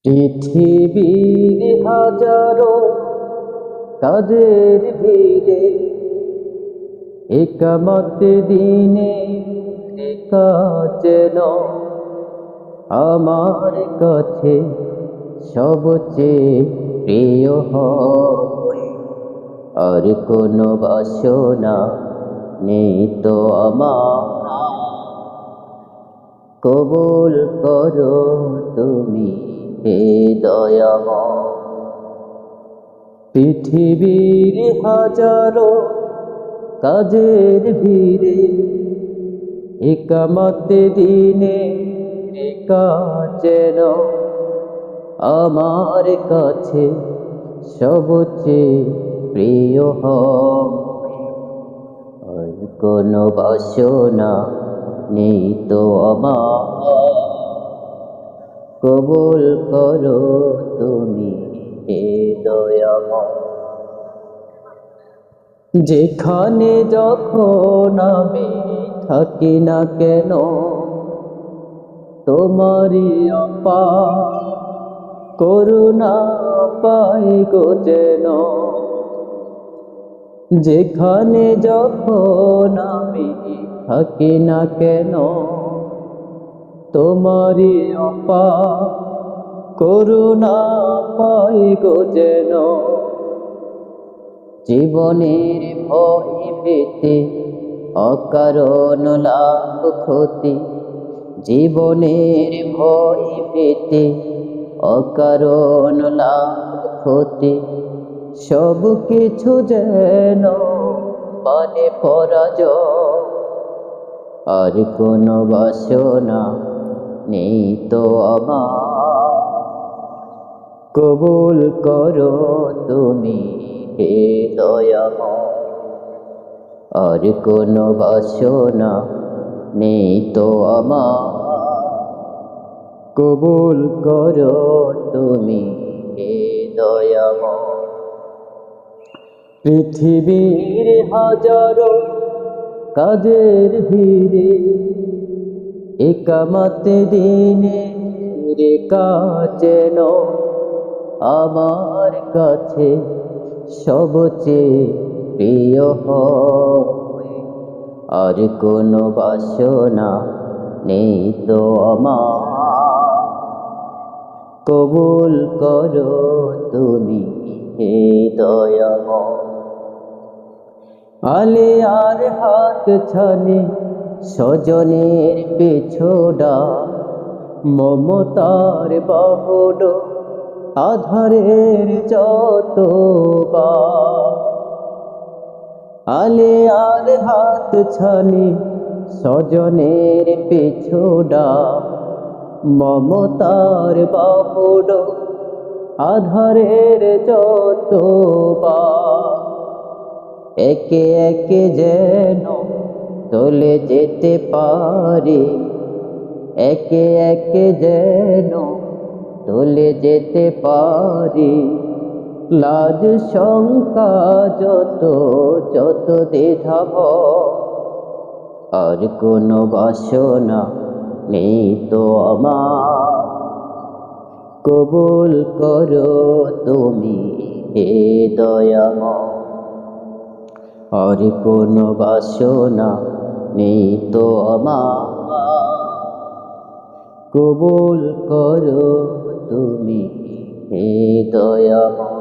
পৃথিবীর হাজারো কাজের ভিড়ে একামত দিনে কাজেন আমার কাছে সবচেয়ে প্রিয় হয়। আর কোনো বাসনা নেই তো আমার, কবুল করো তুমি হে দয়াময়। পৃথিবীর হাজারো কাজের ভিড়ে একামত দিনে কাজেন আমার কাছে সবচেয়ে প্রিয় হয়। আর কোনো বাসনা নেই তো আমার, কবুল করো তুমি হে দয়াময়। যেখানে যখন আমি থাকি না কেন তোমারই অপার করুণা পাই গো যেন। যেখানে যখন আমি থাকি না কেন তোমারই অপার করুণা পাই গো যেন। জীবনের ভয় পেতে অকারণ লাভ ক্ষতি, জীবনের ভয় পেতে অকারণ লাভ ক্ষতি, সব কিছু যেন মানে পরাজয়। আর কোনো বাসনা নেই তো আমার, কবুল করো তুমি হে দয়াময়। আর কোনো বাসনা নেই তো আমার, কবুল করো তুমি হে দয়াময়। পৃথিবীর হাজারো কাজের ভিড়ে একামত দিনে কাজেন আমার কাছে সবচেয়ে প্রিয় হয়। আর কোনো বাসনা নেই তো আমার, কবুল করো তুমি হে দয়াময়। আলে আর হাত ছানি স্বজনের পেছোডা, মমতার বাহুড আধারের যত আলে আর হাত ছানি স্বজনের পেছোডা, মমতার বাহুড আধারের যত একে একে যেন চলে যেতে পারি, একে একে যেন চলে যেতে পারি। লাজ শঙ্কা যত যত দ্বিধা ভয়, আর কোনো বাসনা নেই তো আমার, কবুল করো তুমি হে দয়াময়। আর কোনো বাসনা নেই তো আমার, কবুল করো তুমি হে দয়াময়।